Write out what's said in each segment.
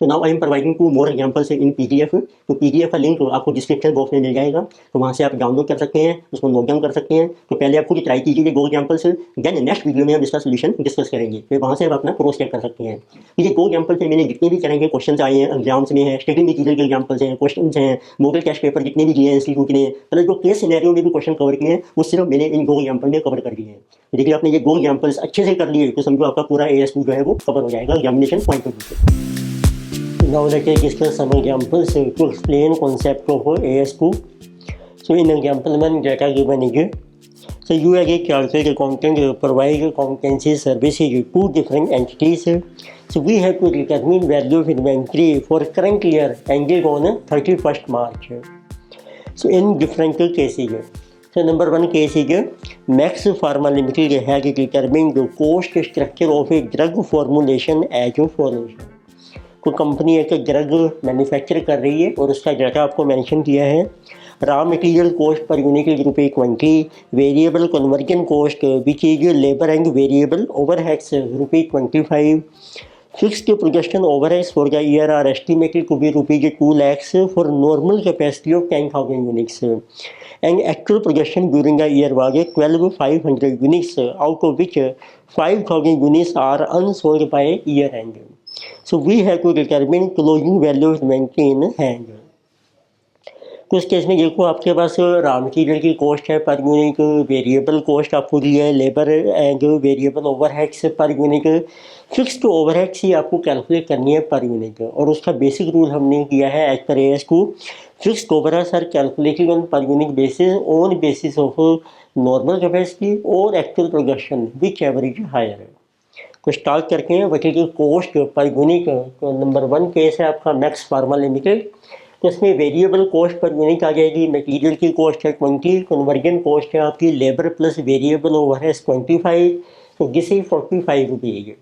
So now I am providing two more examples in PDF. तो PDF का link आपको description box में मिल जाएगा, तो वहाँ से आप डाउनलोड कर सकते हैं, उसको नोट डाउन कर सकते हैं। तो पहले आप खुद ट्राई कीजिए दो एग्जाम्पल्स, देन नेक्स्ट वीडियो में हम इसका सोल्यूशन डिस्कस करेंगे, फिर वहाँ से आप अपना क्रॉस चेक कर सकते हैं। ये दो एग्जाम्पल से मैंने जितने भी तरह के क्वेश्चन आए हैं एग्जाम्स में हैं, स्टडी मटीरियल के एग्जाम्पल्स हैं, क्वेश्चन हैं, मॉडल टेस्ट पेपर जितने भी दिए हैं इंस्टीट्यूट ने, मतलब जो केस सिनेरियो में भी क्वेश्चन कवर किए हैं वो सिर्फ मैंने इन दो एग्जाम्पल में कवर कर दिए हैं। देखिए आपने ये दो एग्जाम्पल्स अच्छे से कर लिए तो समझो आपका पूरा AS2 जो है वो कवर हो जाएगा एग्जामिनेशन पॉइंट ऑफ व्यू से। Now let us discuss some examples to explain concept of AS2. So in example 1, data given is, so you are a chartered accountant provide accountancy services to different entities. So we have to determine value of inventory for current year ended on 31st March. So in different cases. So number one case is Max Pharma Limited has determined the cost structure of a drug formulation as follows. कोई company एक drug manufacture कर रही है और उसका data आपको mention किया है। Raw material cost per unit is ₹20, variable conversion cost which is labour and variable overheads ₹25, fixed production overheads for the year are estimated to be ₹2 lakhs for normal capacity of 10,000 units and actual production during the year was 12,500 units, out of which 5,000 units are unsold by year end. So we have to determine closing value of inventory in hand. कुछ case में देखो आपके पास raw material की cost है per unit, variable cost आपको दी है, labour and variable overheads per unit, fixed overheads ही आपको कैलकुलेट करनी है पर यूनिट। और उसका बेसिक रूल हमने किया है as per AS2, fixed overheads are calculated on per unit basis on basis of normal capacity और actual production which ever is higher. तो स्टार्ट करते हैं बच्चे की कॉस्ट पर यूनिट। तो नंबर 1 केस है आपका मैक्स फार्मा लिमिटेड, तो इसमें वेरिएबल कॉस्ट पर यूनिट आ जाएगी, मटीरियल की कॉस्ट है 20, कन्वर्जन कॉस्ट है आपकी लेबर प्लस वेरिएबल ओवरहेड्स 25, तो दिस इज ₹45।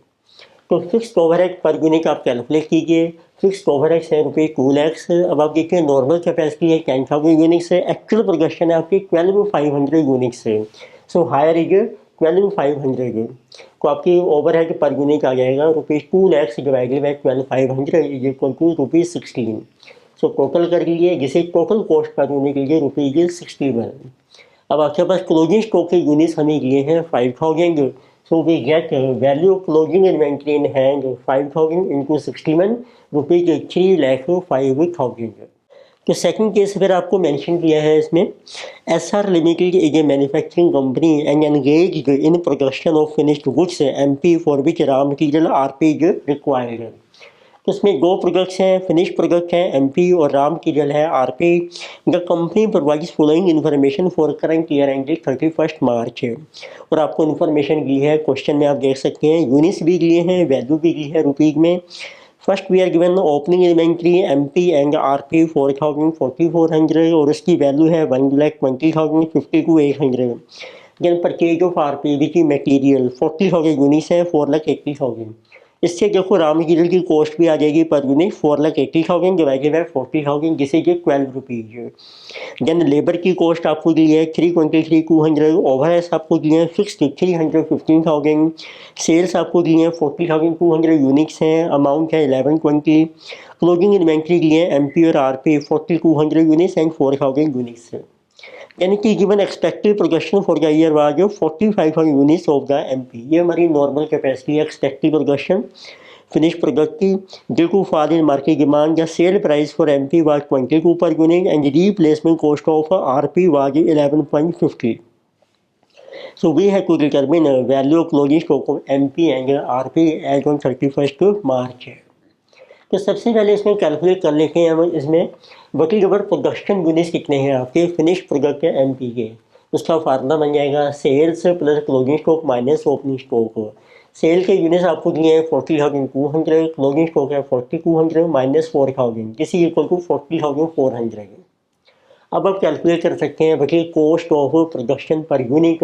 तो फिक्स्ड ओवरहेड पर यूनिट आप कैलकुलेट कीजिए। फिक्स्ड ओवरहेड्स है ₹2 lakhs। अब आप देखिए नॉर्मल कैपेसिटी है 10,000 यूनिट्स है, एक्चुअल प्रोडक्शन है आपकी 12,500 यूनिट्स है, सो हायर इज 12,500। तो आपकी ओवरहेड पर यूनिट आ जाएगा ₹2 lakhs divided by 12,500 is equal to ₹16। So total कर लीजिए, जिसे टोटल कॉस्ट पर यूनिट लीजिए ₹61। अब आपके पास क्लोजिंग स्टॉक के यूनिट्स हमें दिए हैं 5,000, so we get value of closing inventory in hand 5,000 into 61 ₹3,05,000। तो सेकंड केस फिर आपको मेंशन किया है इसमें, SR limited is A manufacturing company and engaged in production of finished goods MP for which raw material RP is required. तो इसमें दो products हैं, फिनिश प्रोडक्ट है MP और रॉ मटीरियल है RP। The company provides following information for current year ended 31st मार्च। और आपको information दी है, क्वेश्चन में आप देख सकते हैं यूनिट्स भी दिए हैं, वैल्यू भी दी है रुपीज़ में। First we are given opening inventory MP and RP 4,000 4,400 और उसकी वैल्यू है 1,20,000 52,800। Then purchase of RP which material 40,000 units है 4,80,000। इससे देखो रॉ मटीरियल की कॉस्ट भी आ जाएगी पर यूनिट 4,80,000 डिवाइडेड बाई 40,000 जिसे कि ₹12। देन लेबर की कॉस्ट आपको दी है 323,200, ओवरहेड्स आपको दिए हैं फिक्स्ड 315,000, सेल्स आपको दी हैं 40,200 यूनिट्स हैं, अमाउंट है 1120, क्लोजिंग इन्वेंट्री दी है MP और RP 4,200 यूनिट्स एंड 4,000 यूनिट्स। यानी कि given expected production for the year was 45,000 units of the MP। ये हमारी नॉर्मल कैपेसिटी है एक्सपेक्टेड प्रोडक्शन फिनिश प्रोडक्ट की। Due to fall in market demand the sale price for MP was 22 per unit and replacement cost of RP was 11.50। So we have to determine value of closing stock of MP and RP as on 31st March। तो सबसे पहले इसमें calculate कर लेते हैं हम इसमें वकील ओवर प्रोडक्शन यूनिट्स कितने हैं आपके फिनिश प्रोडक्ट है MP के। उसका फार्मूला बन जाएगा sales plus closing stock minus opening stock. Sale के यूनिट्स आपको दिए हैं 40,200, क्लोजिंग स्टॉक है 40,200 minus 4,000 this is equal to 40,400। अब आप कैलकुलेट कर सकते हैं वकील cost of production per unit.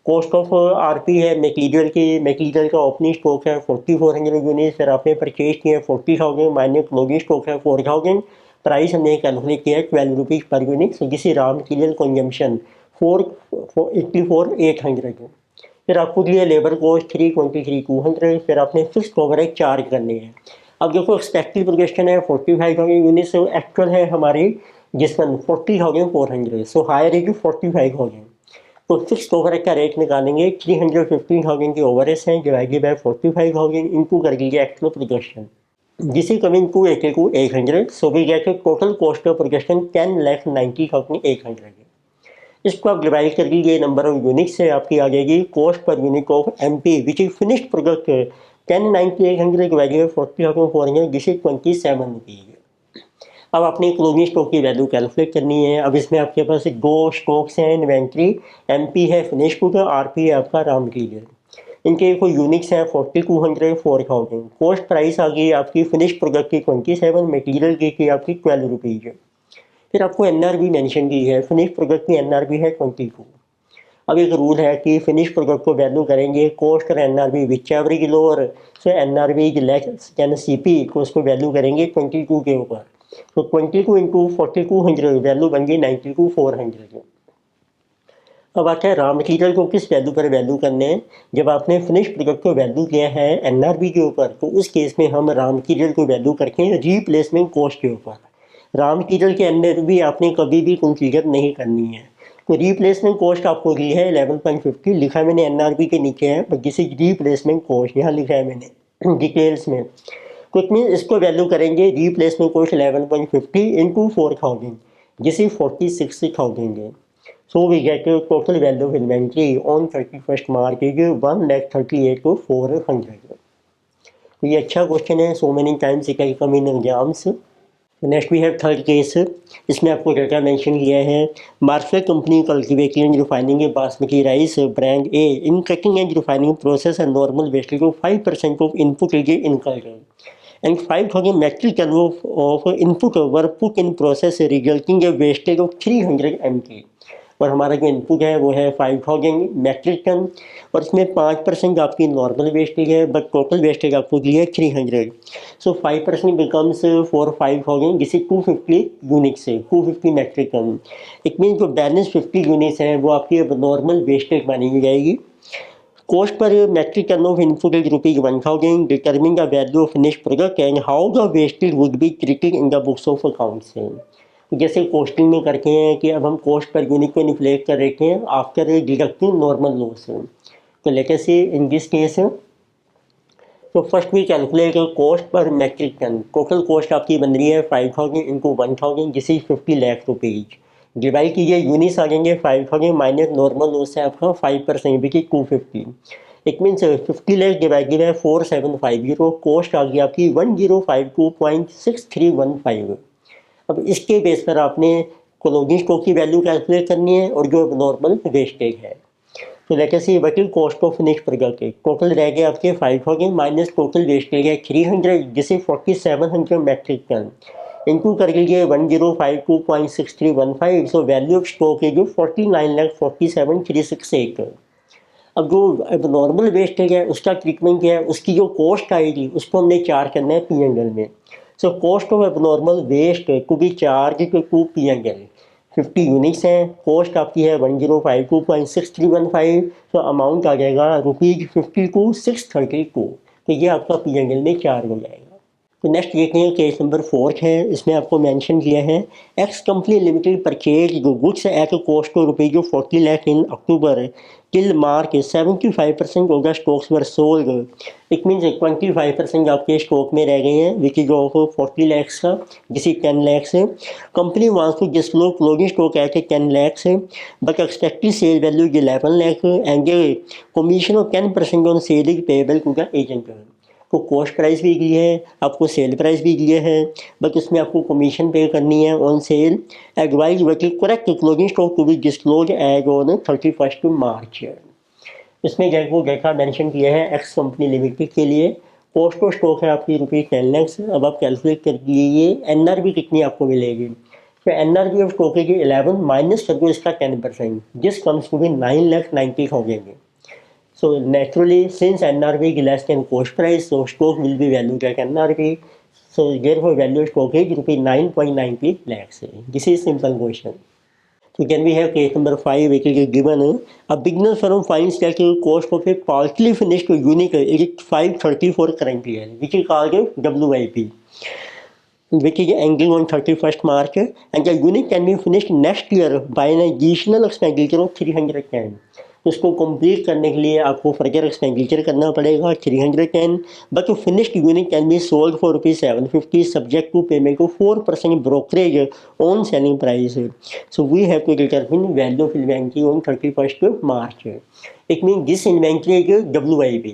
Cost of RP है मटेरियल की, मटेरियल का ओपनिंग स्टॉक है 4,400 यूनिट, फिर आपने परचेज किए 40,000 माइनस क्लोजिंग स्टॉक है 4,000, प्राइस हमने कैलकुलेट किया है ₹12 per unit. So this is raw material consumption 484,800। फिर आपको दिया लेबर कॉस्ट 323,200, फिर आपने फिक्स्ड ओवरहेड चार्ज करने हैं। अब देखो एक्सपेक्टेड प्रोजेक्शन है 45,000 यूनिट्स, एक्चुअल है हमारी जिसमें 40,400, सो हायर है कि 45,000। तो फिक्स ओवरहेड का रेट निकालेंगे, 315,000 की ओवरहेड्स हैं, डिवाइडेड बाय 45,000 इनटू कर लीजिए एक्चुअल प्रोजेक्शन, जिस is coming to 800, so we get total cost of projection 10,90,800। इसको आप डिवाइड कर लीजिए नंबर ऑफ यूनिट से, आपकी आ जाएगी cost per unit of MP which is finished product 10,90,800 divided 40,400, this is 27 rupees. अब आपने क्लोजिंग स्टॉक की वैल्यू कैलकुलेट करनी है। अब इसमें आपके पास दो स्टॉक्स हैं, इन्वेंट्री, एमपी है फिनिश गुड, आरपी है आपका रॉ मटीरियल। इनके कोई यूनिट्स हैं 4200, 4000। कॉस्ट प्राइस आ गई आपकी फिनिश प्रोडक्ट की 27, मटीरियल की आपकी 12 रुपीज़। फिर आपको एनआरबी मेंशन की है, फिनिश प्रोडक्ट की एनआरबी है 22। अब एक रूल है कि फिनिश प्रोडक्ट को वैल्यू करेंगे कॉस्ट और एनआरबी विच एवर की लोअर, सो एनआरबी लेस यानी सीपी को उसको वैल्यू करेंगे 22 के ऊपर। तो 22 इंटू 4200 वैल्यू बन गई 92,400। अब आता है रॉ मटीरियल को किस वैल्यू पर वैल्यू करने हैं। जब आपने फिनिश प्रोडक्ट को वैल्यू किया है एनआरबी के ऊपर, तो उस केस में हम रॉ मटीरियल को वैल्यू करके रिप्लेसमेंट कॉस्ट के ऊपर। रॉ मटीरियल के अंदर भी आपने कभी भी कंसीडर नहीं करनी है। तो रिप्लेसमेंट कॉस्ट आपको दी है 11.50, लिखा है मैंने एनआरबी के नीचे है, पर किसी रिप्लेसमेंट कॉस्ट यहाँ लिखा है मैंने डिटेल्स में। तो इट मीन इसको वैल्यू करेंगे रिप्लेसमेंट कॉस्ट 11.50 इंटू 4,000, जिस इज 46,000 है। So we get total value of inventory on 31st March is 1,38,400। तो ये अच्छा क्वेश्चन है, so many times it can come in exams. Next we have third case. इसमें आपको डाटा मेंशन किया है, market company cultivating and refining basmati rice brand A in cutting and refining process and normal wastage of 5% of input is incurred and 5,000 metric ton of input were put in process resulting a wastage of 300 mk। और हमारा जो input है वो है 5,000 metric ton, और इसमें 5% आपकी normal wastage है, बट टोटल वेस्टेज आपको दी है 300। सो 5% बिकम्स फॉर 5,000, जिसे 250 यूनिट से 250 मेट्रिक टन। इट मीन जो बैलेंस 50 यूनिट्स हैं वो आपकी अब नॉर्मल वेस्टेज मानी जाएगी। Cost per metric ton of input is ₹1,000, determine the value of finished product and how the wastage would be treated in the books of accounts। जैसे costing में करते हैं कि अब हम कॉस्ट पर यूनिट को इन्फ्लेट कर रहे हैं आफ्टर डिडक्टिंग नॉर्मल लॉस। तो let us say in this case, तो first we calculate cost per metric ton. Total cost आपकी बन रही है 5,000 into 1,000, which is 50 lakh rupees. Divide कीजिए, यूनिट्स आ जाएंगे 5,000 माइनस नॉर्मल लॉस है आपका 5%, which is 250। It means 50 lakh divided by 4750, cost आ गई आपकी 1052.6315। अब इसके बेस पर आपने क्लोजिंग स्टॉक की वैल्यू कैलकुलेट करनी है और जो नॉर्मल वेस्टेज है। तो let us see what is cost of finish product. Total रह गए आपके 5,000 माइनस टोटल वेस्टेज है 300, जिसे 4700 मेट्रिक टन इनटू कर लीजिए 1052.6315। सो वैल्यू ऑफ स्टॉक है जो 49,47,368। अब जो अब नॉर्मल वेस्टेज है उसका ट्रीटमेंट क्या है, उसकी जो कॉस्ट आएगी उसको हमने चार्ज करना है P&L में। So cost of abnormal waste to be charge to P&L। 50 units हैं, कॉस्ट आपकी है 1052.6315, तो अमाउंट आ जाएगा ₹52,632। तो ये आपका P&L में चार्ज हो जाएगा। तो नेक्स्ट देखते हैं केस नंबर 4 है। इसमें आपको मेंशन किया है x company limited purchase goods at cost of ₹40 lakh in October till March 75% of the stocks were sold. It means 25% आपके स्टॉक में रह गए हैं विच इज ऑफ 40 लैक्स का, जिसे 10 लैक्स है। Company wants to disclose closing stock at 10 lakhs but expected sale value is 11 lakh and commission of 10% on sale is payable to the agent. तो cost price भी दी है, आपको सेल प्राइस भी दिया है, बट उसमें आपको कमीशन पे करनी है on sale. Advise what is correct closing stock to be disclose as on 31 March. इसमें जैसे देखा मेंशन किया है एक्स कंपनी लिमिटेड के लिए कॉस्ट ऑफ स्टॉक है आपकी ₹10 लाख। अब आप कैलकुलेट कर दीजिए एनआरबी कितनी आपको मिलेगी। तो एनआरबी ऑफ स्टॉक है 11 माइनस कर दो इसका 10%, जिस comes to be 9,90,000। So naturally, since NRV is less than cost price, so stock will be valued at NRV. So therefore, value of stock is ₹9.90 lakhs. This is simple question. So can we have case number 5 which is given a beginner firm finds that the cost of a partially finished unit is 534 current year, which is called WIP, which is ending on 31st March, and the unit can be finished next year by an additional expenditure of 310. उसको complete करने के लिए आपको further expenditure करना पड़ेगा 310, but finished unit can be sold for ₹750 subject to payment of 4% brokerage on selling price. So we have to determine value of inventory on 31st March. It mean this inventory is WIP.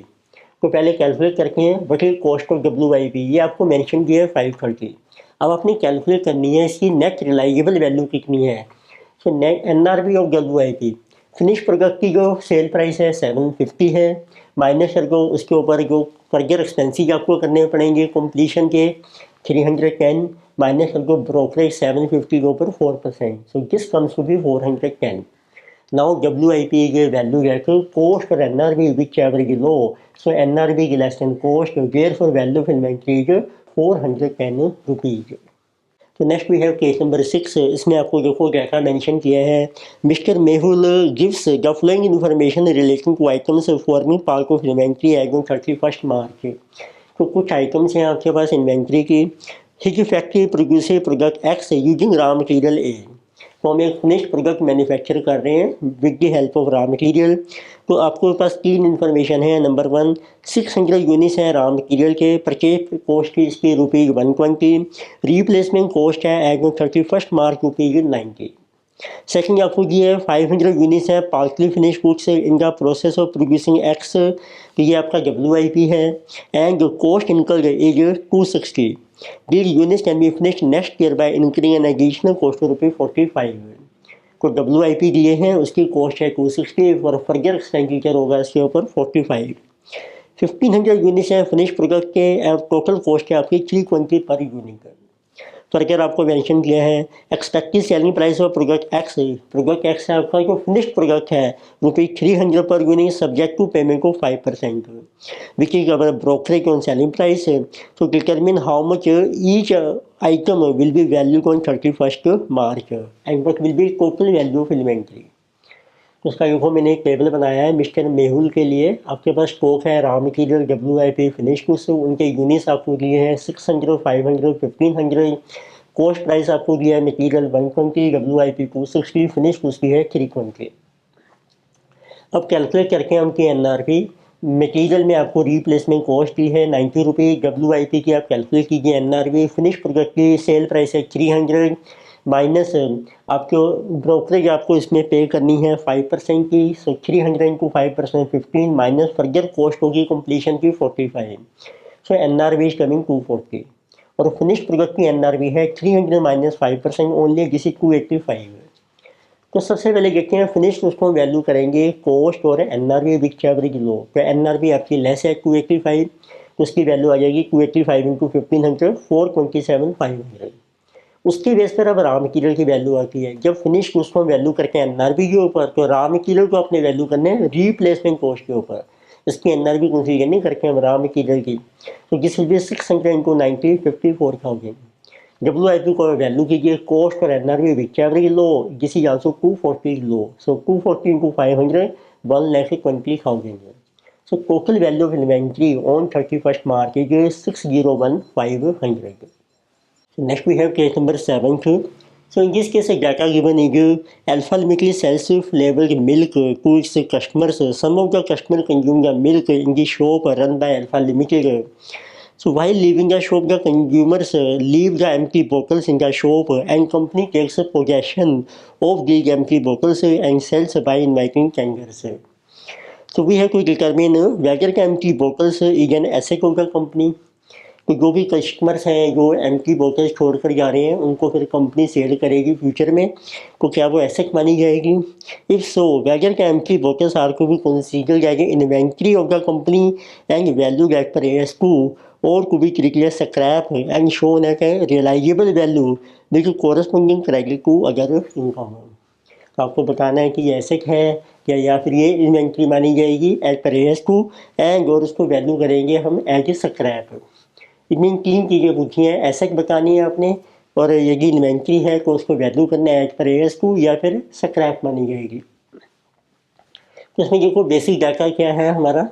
तो पहले calculate करके हैं what is cost of WIP, ये आपको mention किया है 530. अब आपने कैलकुलेट करनी है इसकी नेट रिलाइजेबल वैल्यू कितनी है. So net NRV of WIP, finish product की जो सेल प्राइस है 750 है, माइनस करके उसके ऊपर जो फर्दर एक्सपेंसेस आपको करने पड़ेंगे कंप्लीशन के 310, माइनस करके ब्रोकरेज 750 के ऊपर 4%. So this comes to be 410. Now WIP की वैल्यू है तो कॉस्ट और NRV which ever is low, so NRV की less than cost, therefore value of inventory is 410 rupees. तो next we have case number 6. इसमें आपको देखो क्या मेंशन किया है, mister Mehul gives the following information relating to items forming part of inventory as on 31st March. तो कुछ items हैं आपके पास इन्वेंट्री की. His factory produce product X using raw material A. तो हम एक फिनिश्ड प्रोडक्ट मैन्युफैक्चर कर रहे हैं with the help of raw material. तो आपके पास 3 इन्फॉर्मेशन है. नंबर 1, 600 यूनिट्स हैं रॉ मटेरियल के. परचेज कॉस्ट की इसकी ₹120. रिप्लेसमेंट कॉस्ट है as on 31st March ₹90. Second आपको ये 500 यूनिट्स है partly finish goods in the process of producing x. तो ये आपका WIP है. And cost incurred is 260. These units can be finished next year by incurring an additional cost of ₹45. को WIP दिए हैं उसकी कॉस्ट है 260 और फर्दर एक्सपेंडिचर होगा इसके ऊपर 45. 1500 यूनिट्स हैं फिनिश प्रोडक्ट के. टोटल कॉस्ट है आपकी 320 पर यूनिट. फर्दर आपको मेंशन किया है expected selling price of product X. Product X है आपका जो फिनिश्ड प्रोडक्ट है ₹300 per unit subject to payment of 5%, which is our brokerage on selling price. तो determine how much each item will be valued on 31st March and what will be total value of inventory. तो उसका देखो मैंने एक table बनाया है mister Mehul के लिए. आपके पास स्टॉक है raw material WIP finish goods, उनके यूनिट्स आपको दिए हैं 600, 500, 1500. कॉस्ट प्राइस आपको दिया है मटेरियल 120, WIP 260, फिनिश गुड्स की है 320. अब कैलकुलेट करके हम की NRP. मटेरियल में आपको रिप्लेसमेंट कॉस्ट दी है 90 रुपये. WIP की आप कैलकुलेट कीजिए NRP. फिनिश प्रोडक्ट की सेल प्राइस है 300, माइनस आपको ब्रोकरेज आपको इसमें पे करनी है 5% की. सो 300 इंटू 5% 15, माइनस फर्दर कॉस्ट होगी कंप्लीशन की 45. सो NRV इज कमिंग 240. और फिनिश प्रोडक्ट की NRV है 300 माइनस 5% ओनली, जिस 285. तो सबसे पहले देखते हैं फिनिश उसको वैल्यू करेंगे कॉस्ट और NRV विच एवरेज लो. तो NRV आपकी लेस है 285, तो उसकी वैल्यू आ जाएगी 285 इंटू 1500 427,500. उसकी बेस पर अब रॉ मटेरियल की वैल्यू आती है. जब फिनिश उसको वैल्यू करके NRV के ऊपर, तो रॉ मटेरियल को अपने वैल्यू करने हैं रिप्लेसमेंट कॉस्ट के ऊपर. इसकी NRV कंसीडर नहीं करके हम रॉ मटेरियल की. तो this will be 600 into 90 54,000. WIP को वैल्यू कीजिए कॉस्ट और NRV which ever is low, this is also 240 low. So 240 into 500 1,20,000. So total value of inventory on 31st March is 601,500. Next we have case number 7. So in this case data given is Alpha Limited sells flavored milk to its customers. Some of the customers consume the milk in the shop run by Alpha Limited. So while leaving the shop, the consumers leave the empty bottles in the shop and company takes possession of these empty bottles and sells by inviting tenders. So we have to determine whether the empty bottles is an asset of the company. तो जो भी customers हैं जो empty बोतल छोड़ कर जा रहे हैं उनको फिर कंपनी सेल करेगी फ्यूचर में, तो क्या वो एसेट मानी जाएगी. इफ सो वेदर का एम्प्टी बोतल्स आर को भी कंसीडर जाएगी inventory of the company and value at per AS2 और to be treated scrap and shown at a realisable value which corresponding credit to other income. तो आपको बताना है कि ये एसेट है या फिर ये इन्वेंट्री मानी जाएगी एट पर AS2 एंड और उसको वैल्यू करेंगे हम एज ए स्क्रैप. इतनी 3 चीज़ें पूछी हैं. एसेट बतानी है आपने, और यदि इन्वेंट्री है तो उसको वैल्यू करना है एज पर AS2 या फिर स्क्रैप मानी जाएगी। तो इसमें देखो बेसिक डाटा क्या है हमारा।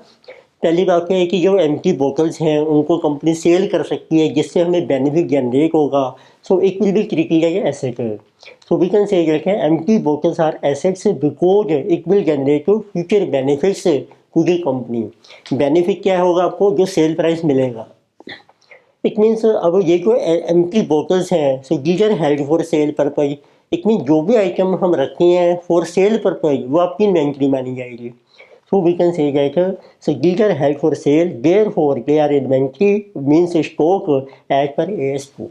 पहली बात है कि जो एम्प्टी बोतल्स हैं उनको कंपनी सेल कर सकती है जिससे हमें बेनिफिट जनरेट होगा। So it will be treated as asset. So we can say empty bottles are assets because it will generate future benefits to the company. Benefit क्या होगा आपको, जो सेल प्राइस मिलेगा। इट मीन्स अब ये जो empty bottles हैं so these are held for sale purpose. It mean जो भी आइटम हम रखते हैं फॉर सेल पर्पज वो आपकी इन्वेंट्री मानी जाएगी। So we can say that so these are held for sale, therefore they are inventory means stock as per AS2।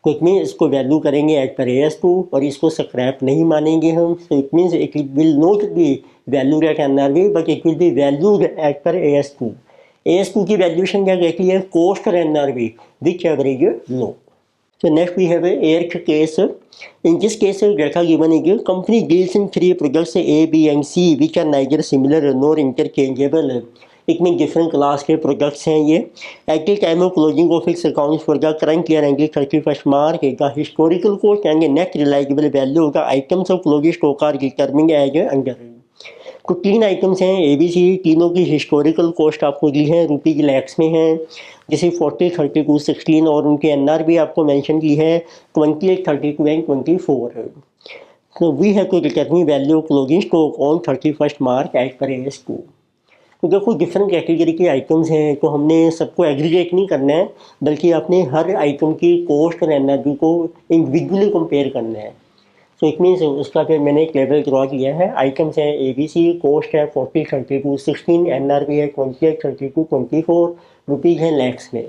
तो इट मीन इसको वैल्यू करेंगे एज पर AS2 और इसको स्क्रैप नहीं मानेंगे हम। So it means it will not be valued at NRV but it will be valued as per AS2। AS2 की valuation क्या कहती है, कॉस्ट और NRV which ever is low. So next we have a eighth case. In this case, data given is company deals in three products A, B and C which are neither similar nor interchangeable। एक में different class के products हैं ये। At the time of closing of its accounts for the current year end 31st March the historical cost and net realisable value of the items of closing stock are determined as under. तो तीन items हैं ABC, तीनों की historical cost आपको दी है रुपये की लैक्स में है, जैसे 40, 32, 16 और उनकी NRV आपको मेंशन की है 28, 32 एंड 24 है। तो we have to determine value of closing stock on 31st March as per AS2। तो देखो डिफरेंट कैटेगरी के आइटम्स हैं तो हमने सबको एग्रीगेट नहीं करना है बल्कि आपने हर आइटम की कॉस्ट और NRV को इंडिविजुअली कंपेयर करना है। तो इट मीन्स उसका फिर मैंने एक लेवल ड्रॉ किया है। आइटम्स हैं ABC, कॉस्ट है 40, 32, 16, NRV है 28, 32, 24 रुपीज़ है लैक्स में।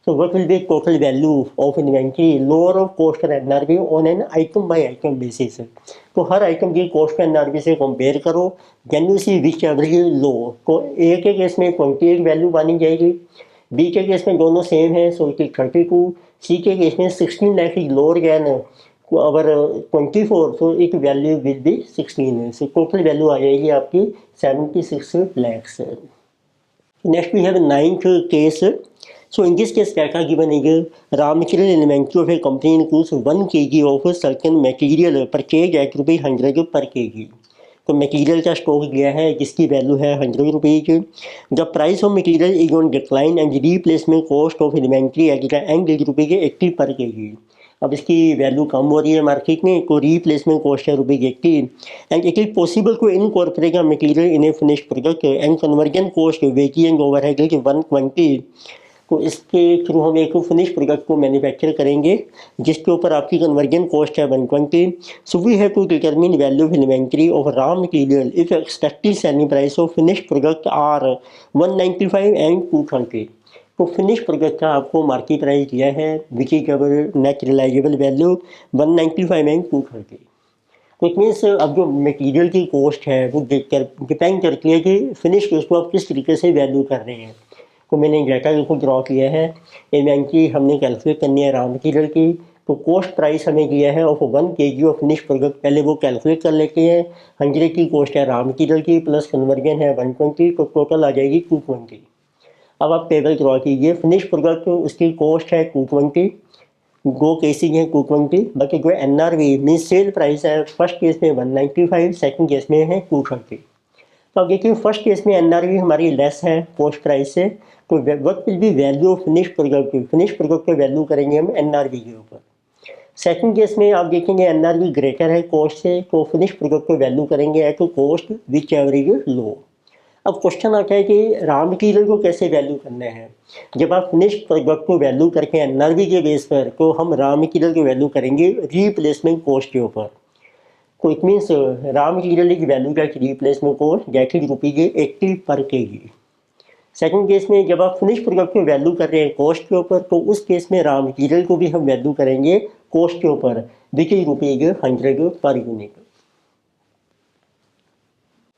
तो what will be total value of inventory lower of cost और NRV on an item by item basis. तो हर आइटम की कॉस्ट और NRV से कंपेयर करो, then you see which ever is low. तो A के केस में 28 वैल्यू मानी जाएगी, B के केस में दोनों सेम है सो इट इज 32, C के केस में 16 lakh is lower gain our 24 so it value will be 16 so total value आ जाएगी आपकी 76 lakhs। Next we have ninth case. So in this case data given is raw material inventory of a company includes 1 kg of certain material purchased at ₹100 per kg। तो material का stock दिया है जिसकी value है 100 rupees. The price of material is on decline and replacement cost of inventory at the end ₹80 पर kg। अब इसकी value कम हो रही है मार्केट में तो रीप्लेसमेंट कॉस्ट है ₹80 and it is possible to incorporate material in a finish product and conversion cost wages and overhead 120। तो इसके थ्रू हम एक फिनिश प्रोडक्ट को मैन्युफैक्चर करेंगे जिसके ऊपर आपकी कन्वर्जन कॉस्ट है 120। So we have to determine value of inventory of raw material if expected selling price of finish product are 195 and 230। तो फिनिश प्रोडक्ट का आपको मार्केट प्राइस दिया है विच is our net realisable value 195 and 230। तो it means अब जो material की cost है वो डिपेंड करती है कि फिनिश को आप किस तरीके से वैल्यू कर रहे हैं। तो मैंने डाटा को ड्रॉ किया है। इन्वेंट्री हमने कैलकुलेट करनी है रॉ मटेरियल की, तो कॉस्ट प्राइस हमें दिया है of 1 kg of finish product, पहले वो कैलकुलेट कर लेते हैं। 100 की कॉस्ट है रॉ मटेरियल की प्लस कन्वर्जन है 120 तो टोटल आ जाएगी 220। अब आप टेबल ड्रॉ कीजिए, फिनिश प्रोडक्ट उसकी कॉस्ट है 220, दो केसेज हैं 220, बाकी जो NRV मीन सेल प्राइस है फर्स्ट केस में 195, सेकंड केस में है 230। तो अब देखिए फर्स्ट केस में NRV हमारी लेस है कॉस्ट प्राइस से, तो what will B value of finish product, finish product को वैल्यू करेंगे हम NRV के ऊपर। सेकंड केस में आप देखेंगे NRV ग्रेटर है कॉस्ट से, तो फिनिश प्रोडक्ट को वैल्यू करेंगे एट कॉस्ट विच एवरेज लो। अब क्वेश्चन आता है कि रॉ मटेरियल को कैसे वैल्यू करना है। जब आप फिनिश प्रोडक्ट को वैल्यू करके NRV के बेस पर, तो हम रॉ मटेरियल को वैल्यू करेंगे रीप्लेसमेंट कॉस्ट के ऊपर। तो इट मीन्स रॉ मटेरियल की वैल्यू का रिप्लेसमेंट कॉस्ट दैट इज ₹80 पर kg। सेकंड केस में जब आप फिनिश प्रोडक्ट को वैल्यू कर रहे हैं कॉस्ट के ऊपर, तो उस केस में रॉ मटेरियल को भी हम वैल्यू करेंगे कॉस्ट के ऊपर विच इज ₹100 पर unit.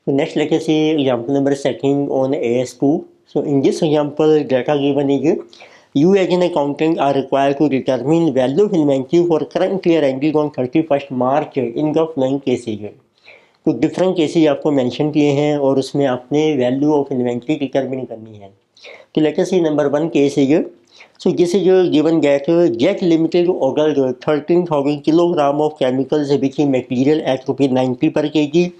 So next let us see example number second on AS2. So in this example data given is you as an accountant are required to determine value of inventory for current year ended on 31st March in the following cases। तो different cases आपको mention किए हैं और उसमें आपने value of inventory determine करनी है। तो let us see number 1 case है So this is given that Jack Limited ordered 13,000 kilogram of chemicals which material at ₹90 per kg.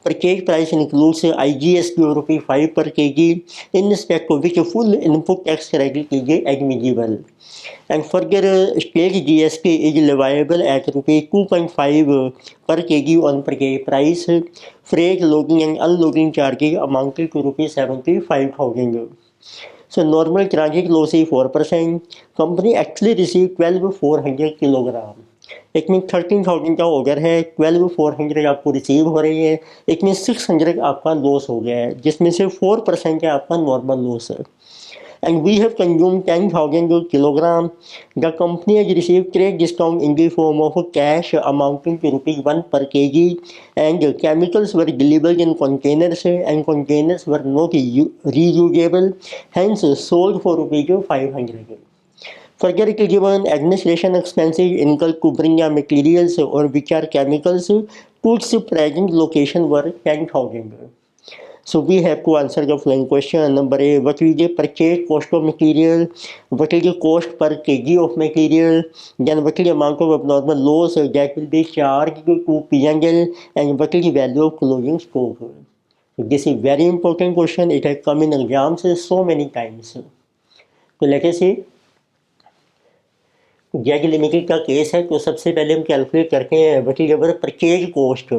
Purchase price includes IGST of ₹5 per kg, in respect of which full input tax credit is admissible. And further, state GST is leviable at ₹2.5 per kg on purchase price. Freight, loading and unloading charges amounted to ₹75,000. So normal transit loss is 4%. Company actually received 12,400 kilogram. It mean 13,000 का order है, 12,400 आपको receive हो रही है. It mean 600 आपका loss हो गया है, जिसमें से 4% है आपका नॉर्मल लॉस है. And we have consumed 10,000 kilogram. The company has received trade discount in the form of cash amounting to ₹1 per kg, and chemicals were delivered in containers and containers were not reusable, hence sold for ₹500. Further, it is given administration expenses incurred to bring the materials or which are chemicals to its present location were 10,000. So we have to answer the following question. Number A, what is the purchase cost of material? What is the cost per kg of material? Then what is the amount of abnormal loss that will be charged to P&L, and what is the value of closing stock? So this is very important question. It has come in exams so many times. So let us see. Jack limited का case है, तो सबसे पहले हम calculate करते हैं what is our purchase cost.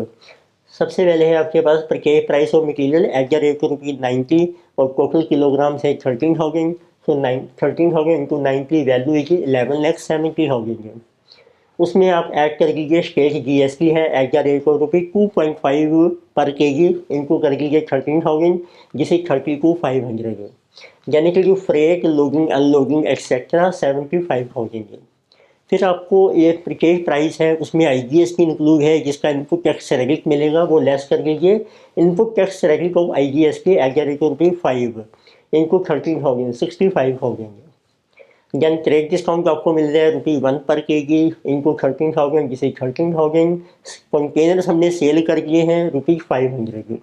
सबसे पहले है आपके पास purchase price of material at the rate of ₹90 और टोटल किलोग्राम है 13,000. सो 13,000 इंटू 90 वैल्यू है 11,70,000. उसमें आप ऐड कर लीजिए स्टेट GST है एट द रेट ऑफ ₹2.5 पर kg इनको कर लीजिए 13,000, जिसे 32,500 है. यानी कि जो फ्रेट, लोडिंग, अनलोडिंग एक्सेट्रा 75,000 है. फिर आपको ये परचेज प्राइस है, उसमें IGST इंक्लूड है, जिसका इनपुट टैक्स क्रेडिट मिलेगा, वो लेस कर लीजिए. Input tax credit of IGST eight the rate of ₹5 इनको 13,000 65,000. देन ट्रेड डिस्काउंट आपको मिल रहा है ₹1 पर kg इनको 13,000, जिसे 13,000. कंटेनर्स हमने सेल कर दिए हैं ₹500.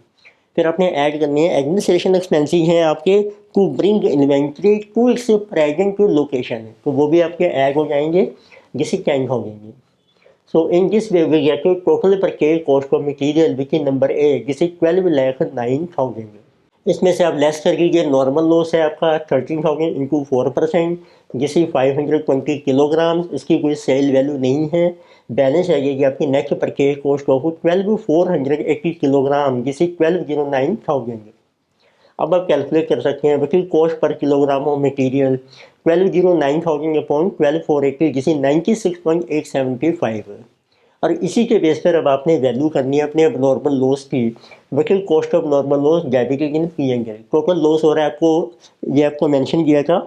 फिर आपने ऐड करने हैं एडमिनिस्ट्रेशन एक्सपेंसेस हैं आपके to bring inventory to its present location, तो वो भी आपके ऐड हो जाएंगे, जिसे 10,000. So in this way we get total purchase cost of material which is number A, जिसे 12,09,000. इसमें से आप लेस कर लीजिए नॉर्मल लॉस है आपका 13,000 इंटू 4%, जिसे 520 किलोग्राम. इसकी कोई सेल वैल्यू नहीं है. बैलेंस है ये आपकी net purchase cost of 12,480 kilogram, जिसे 12,09,000. अब आप कैलकुलेट कर सकते हैं वकील cost per kilogram of material 12,09,000 upon 12,480, जिसे 96.875 है. और इसी के बेस पर अब आपने वैल्यू करनी है अपने नॉर्मल लॉस की. वकील cost of normal loss debited in P&L. Total loss हो रहा है आपको, ये आपको मेंशन किया था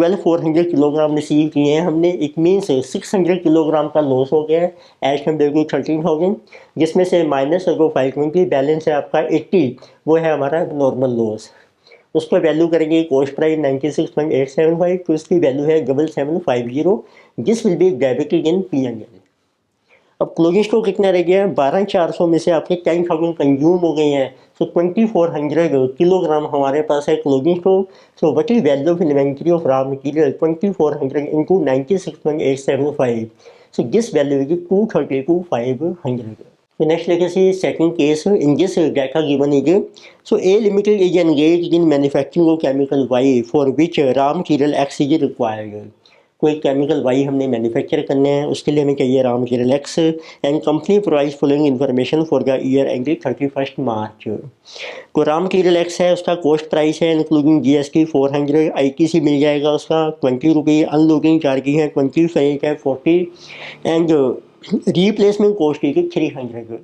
12,400 किलोग्राम रिसीव किए हैं हमने. इट मीन्स 600 किलोग्राम का लॉस हो गया है एज कम्पेयर टू 13,000, जिसमें से माइनस अगर 520 बैलेंस है आपका 80, वो है हमारा नॉर्मल लॉस. उसको वैल्यू करेंगे कॉस्ट प्राइस 96.875, तो उसकी वैल्यू है 7750, जिस will be debited in P&L. अब क्लोजिंग स्टॉक कितना रह गया है? 12,400 में से आपके 10,000 कंज्यूम हो गए हैं. सो 2,400 किलोग्राम हमारे पास है closing stock. So what is value of inventory of raw material 2,400 into 96.875. So this value is 232,500. So next let us see second case. In this data given is, so A Limited is engaged in manufacturing of chemical Y for which raw material X is required. कोई chemical Y हमने manufacture करने हैं, उसके लिए हमें चाहिए raw material x, and company provide following information for the year ended 31 मार्च. तो raw material x है, उसका कॉस्ट प्राइस है इंक्लूडिंग GST 400, ITC मिल जाएगा उसका ₹20, अनलोडिंग चार्जेज है 20, फ्रेट है 40, एंड रिप्लेसमेंट कॉस्ट है 300.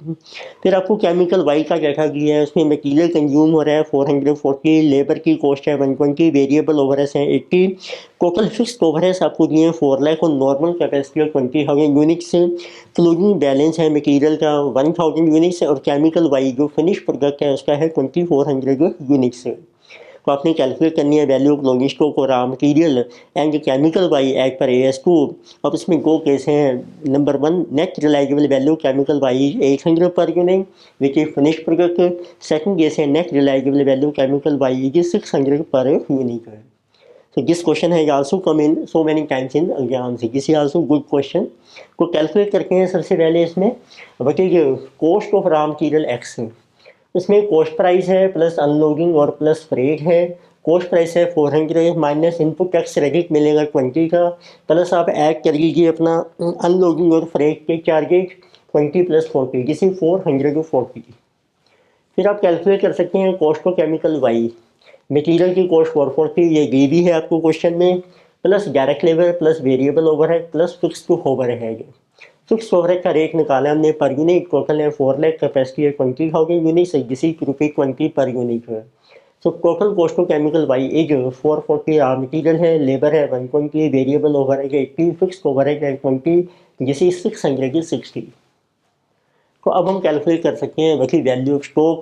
फिर आपको केमिकल वाई का डाटा दिया है, उसमें मटीरियल कंज्यूम हो रहा है 440, लेबर की कॉस्ट है 120, वेरिएबल ओवरहेड्स हैं 80, टोटल फिक्स्ड ओवरहेड्स आपको दिए हैं 4 लाख और normal capacity of 20,000 units. Closing balance है मटीरियल का 1,000 यूनिट्स, और केमिकल वाई जो फिनिश प्रोडक्ट है उसका है 2,400 यूनिट्स. तो आपने कैलकुलेट करनी है वैल्यू ऑफ क्लोजिंग स्टॉक और raw material and chemical Y as per AS2. अब इसमें दो केस हैं. Number 1, net realisable value chemical Y 800 per unit which is finish product. Second case है net realisable value chemical Y 600 per unit. So this question has also come in so many times in exams. This is also good question. को calculate करते हैं सबसे पहले इसमें बताइए cost of raw material x, उसमें cost price है plus unloading और प्लस फ्रेट है। कॉस्ट प्राइस है 400 माइनस इनपुट टैक्स क्रेडिट मिलेगा 20 का, प्लस आप ऐड कर लीजिए अपना अनलोडिंग और फ्रेट के चार्जेज 20 प्लस 40 जिसे 440। फिर आप कैलकुलेट कर सकते हैं cost of chemical Y, material की कॉस्ट 440 ये दी भी है आपको क्वेश्चन में, plus direct labour plus variable overhead plus fixed overhead. Fix overhead का रेट निकाला हमने पर यूनिट, टोटल है 4 लाख, कैपेसिटी है 20,000 यूनिट, जिसी ₹20 पर यूनिट है। So total cost of chemical Y as 440 raw material है, लेबर है 120, वेरिएबल ओवरहेड है 80, फिक्स ओवरहेड है 20, जिसे 660। तो अब हम कैलकुलेट कर सकते हैं वही वैल्यू ऑफ स्टॉक।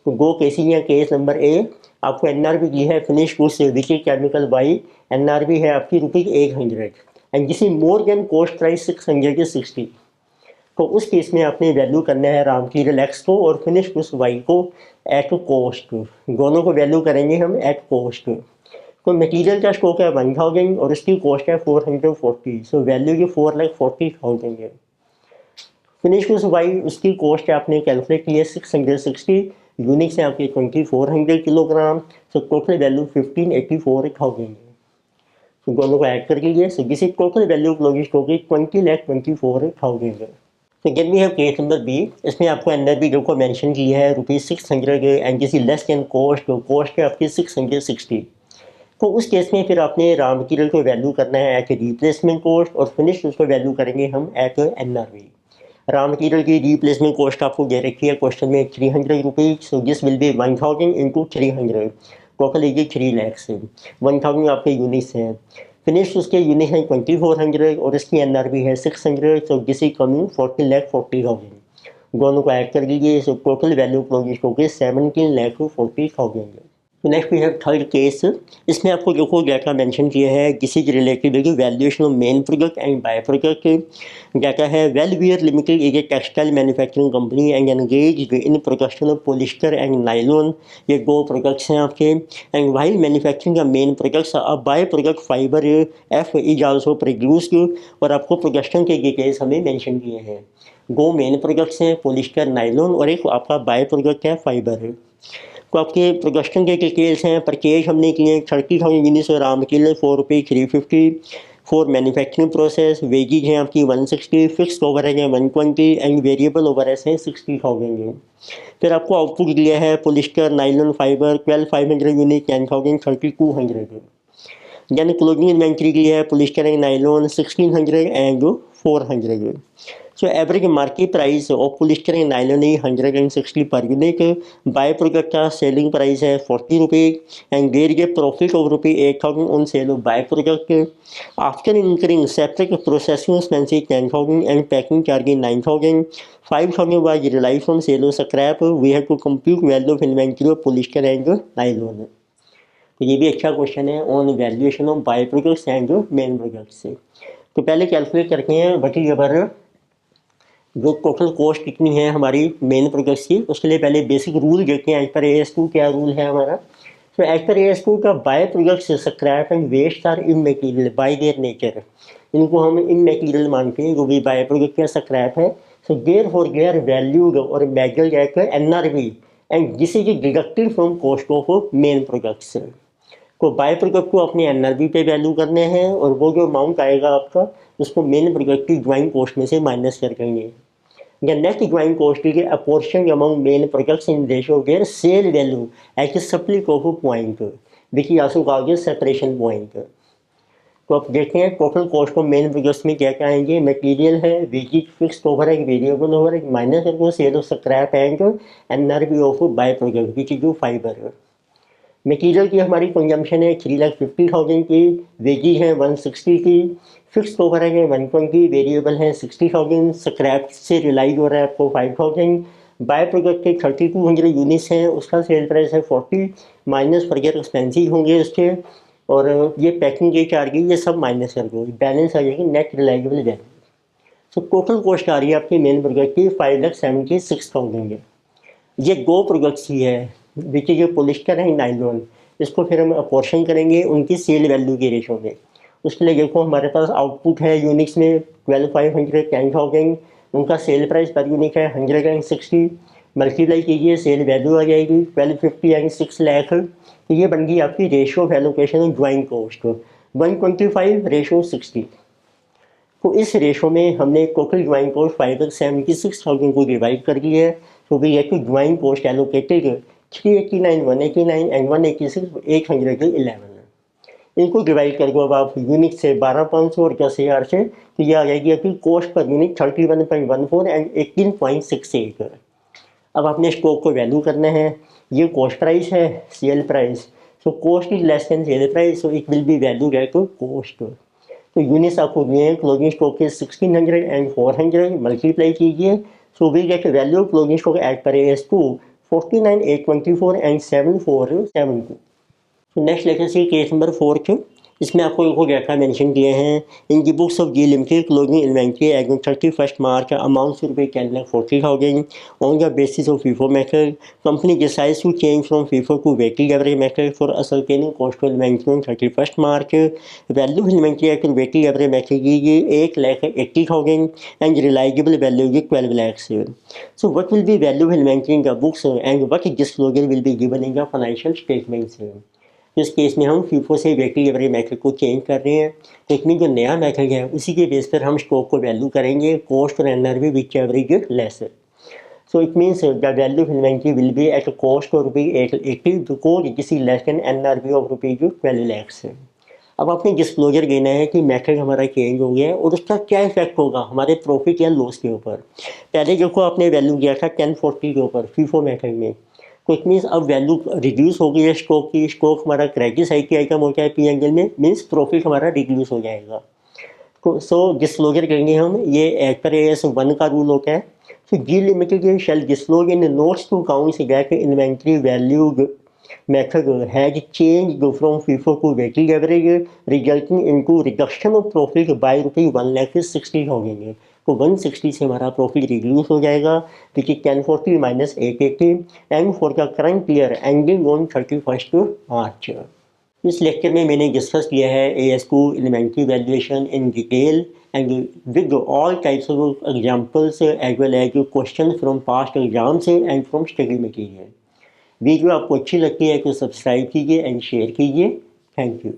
तो गो केसी या केस नंबर ए, आपको एनआरबी की है फिनिश गुड्स विकी केमिकल वाई, एनआरबी है आपकी ₹100 एंड जिसे मोर देन कॉस्ट प्राइस 660। तो उस केस में आपने वैल्यू करना है रॉ मटीरियल एक्स को और फिनिश गुड्स वाई को एट कॉस्ट, दोनों को वैल्यू करेंगे हम एट कॉस्ट। तो मटीरियल का स्टॉक है 1000 और उसकी कॉस्ट है 440, सो वैल्यू की 4,40,000 है। फिनिश गुड्स वाई उसकी कॉस्ट आपने कैलकुलेट की है 660, यूनिट से आपके 2400 किलोग्राम, सो टोटल वैल्यू 1584,000 है। तो दोनों को ऐड कर लीजिए, सो जिससे टोटल वैल्यू क्लोजिंग होगी 20,24,000 है। तो then we have case number B, इसमें आपको एनआरबी जो को मेंशन किया है ₹600 एंड जिसकी लेस देन कॉस्ट, तो कॉस्ट है आपकी 660। तो उस केस में फिर आपने रॉ मटीरियल को वैल्यू करना है एट रिप्लेसमेंट कॉस्ट और फिनिश उसको वैल्यू करेंगे हम एट एनआरबी। रॉ मटीरियल की रिप्लेसमेंट कॉस्ट आपको दे रखी है क्वेश्चन में ₹300, so this will be 1000 into 300, total ये 3 लाख से 1000 आपके यूनिट्स हैं। फिनिश उसके यूनिट हैं 2400 और इसकी एनआरबी है 600, सो दिस इज कमिंग 40,40,000। दोनों को ऐड कर लीजिए, सो टोटल वैल्यू क्लोजिंग होगी 17,40,000। Next we have third case, इसमें आपको देखो डाटा मेंशन किया है किसी के रिलेटेड देखिए valuation of main product and by product. Data है Wellwear limited is a textile manufacturing company and engage in production of polyester and nylon, ये 2 प्रोडक्ट्स हैं आपके। एंड वाइल मैन्युफैक्चरिंग का main products a by product fibre F is also produced, और आपको production के details हमें mention किए हैं। 2 मेन प्रोडक्ट्स हैं पॉलिस्टर नायलॉन और एक आपका बाय प्रोडक्ट है फाइबर। तो आपके प्रोडक्शन के डिटेल्स हैं, परचेज हमने किए 30,000 यूनिट्स और raw material ₹4,350 for manufacturing process, wages हैं आपकी 160, फिक्स्ड ओवरहेड है 120 एंड वेरिएबल ओवरहेड हैं 60,000। फिर आपको आउटपुट दिया है polyester nylon fibre 12,500 unit 10,000 3,200। Then closing inventory की है polyester and nylon 1600 and 400। So average market price of polyester and nylon is 160 per unit. By product का selling price है ₹40 and there is a profit of ₹8,000 on sale of by product. After incurring separate processing expenses 10,000 and packing charges 9,000, 5,000 was realized from sale of scrap. We have to compute value of inventory of polyester and nylon. तो ये भी अच्छा question है on valuation of by products and main products से। तो पहले calculate करते हैं बटी अबर जो टोटल कॉस्ट कितनी है हमारी मेन प्रोडक्ट्स की। उसके लिए पहले बेसिक रूल देखते हैं एज पर AS2 क्या रूल है हमारा। तो एज पर AS2 का by products scrap and waste are immaterial by their nature, इनको हम इमटेरियल मानते हैं जो भी बाय प्रोडक्ट या स्क्रैप है। So therefore they're valued और measured at NRV and this is deducted from cost of main products. तो बाय प्रोडक्ट को अपने NRV पे वैल्यू करने हैं और वो जो अमाउंट आएगा आपका उसको मेन प्रोडक्ट की ड्राइंग कॉस्ट में से माइनस कर देंगे। The net drawing cost is a portion among main products in ratio of their sale value at a split of a point, which is also called a separation point. तो आप देखते हैं total cost of main products में क्या क्या आएंगे। Material है, wages, fixed overhead, variable overhead, minus करके sale of scrap and NRV of by product which is जो फाइबर। मटेरियल की हमारी कंजम्पशन है 3,50,000 की, वेजेज है 160 की, फिक्स्ड ओवरहेड है 120, वेरिएबल है 60,000, स्क्रैप से रिलाइज हो रहा है आपको 5,000, बाय प्रोडक्ट के 3,200 यूनिट्स हैं, उसका सेल प्राइस है 40, माइनस फर्दर एक्सपेंसिव होंगे उसके, और ये पैकिंग के चार्जेस ये सब माइनस कर दो, बैलेंस आ जाएगी net realisable value. So total cost आ रही है आपकी मेन प्रोडक्ट की 5,76,000 है। ये 2 प्रोडक्ट्स ही है which is polyester and nylon. इसको फिर हम अपोर्शन करेंगे उनकी सेल वैल्यू के रेशो में। उसके लिए देखो हमारे पास आउटपुट है यूनिट्स में 12,500 10,000, उनका सेल प्राइस पर यूनिट है 160, मल्टीप्लाई कीजिए सेल वैल्यू आ जाएगी 1250 यानी 6 लाख। तो ये बन गई आपकी ratio of allocation of drawing cost 125/60। तो इस रेशो में हमने टोटल ड्राइंग कॉस्ट 5,76,000 को डिवाइड कर दिया है। तो we have to drawing cost allocated 389, 189 and 186 811। इनको डिवाइड कर दो अब आप यूनिट से 12,500 और 10,000 से, तो ये आ जाएगी आपकी कॉस्ट पर यूनिट 31.14 एंड 18.68। अब आपने स्टॉक को वैल्यू करना है, ये कॉस्ट प्राइस है, sale price. So cost is less than sale price, so it will B value at cost. तो यूनिट्स आपको दिए हैं क्लोजिंग स्टॉक के 1600 एंड 400, मल्टीप्लाई कीजिए। So we get value of closing stock at per S two 49,824 and 7472। तो next लेकर सी case number 4 इसमें आपको इनको डेटा मेंशन किए हैं। In the books of G limited closing inventory as on 31 March amount to रुपये 10,40,000 on the basis of FIFO method. Company decides to change from FIFO to weighted average method for ascertaining cost of inventory on 31 March। Value of inventory at weighted average method की 1,80,000 and realisable value की 12 lakh. So what will be value of inventory in the books and what disclosure will be given in the financial statements? इस case में हम FIFO से weighted average method को change कर रहे हैं। तो इसमें जो नया मेथड है उसी के बेस पर हम स्टॉक को वैल्यू करेंगे कॉस्ट और NRV which average is less. So it means the value of inventory will be at cost of ₹880 because this is less than NRV of ₹12 lakh. अब आपने डिस्क्लोजर देना है कि मेथड हमारा चेंज हो गया है और उसका क्या इफेक्ट होगा हमारे प्रॉफिट या लॉस के ऊपर। पहले देखो आपने वैल्यू दिया था 1040 के ऊपर फीफो मेथड में, तो इट मीन्स अब वैल्यू रिड्यूस हो गई है स्टॉक की। स्टॉक हमारा क्रेडिट साइड की आइटम होता है P&L में, मीन्स प्रॉफिट हमारा रिड्यूस हो जाएगा। तो सो डिस्क्लोजर करेंगे हम, ये एज पर AS 1 का रूल होता है। So G limited shall disclose in notes to accounts that inventory value method has changed from FIFO to weighted average resulting into reduction of profit by ₹1,60,000। तो 160 से हमारा profit reduce हो जाएगा which is 1040 minus 880 and for the current year ending on 31st March। इस lecture में मैंने discuss किया है AS2 inventory valuation in detail and with all types of examples as well as questions from past exams and from study material। Video आपको अच्छी लगती है तो सब्सक्राइब कीजिए एंड शेयर कीजिए। Thank you.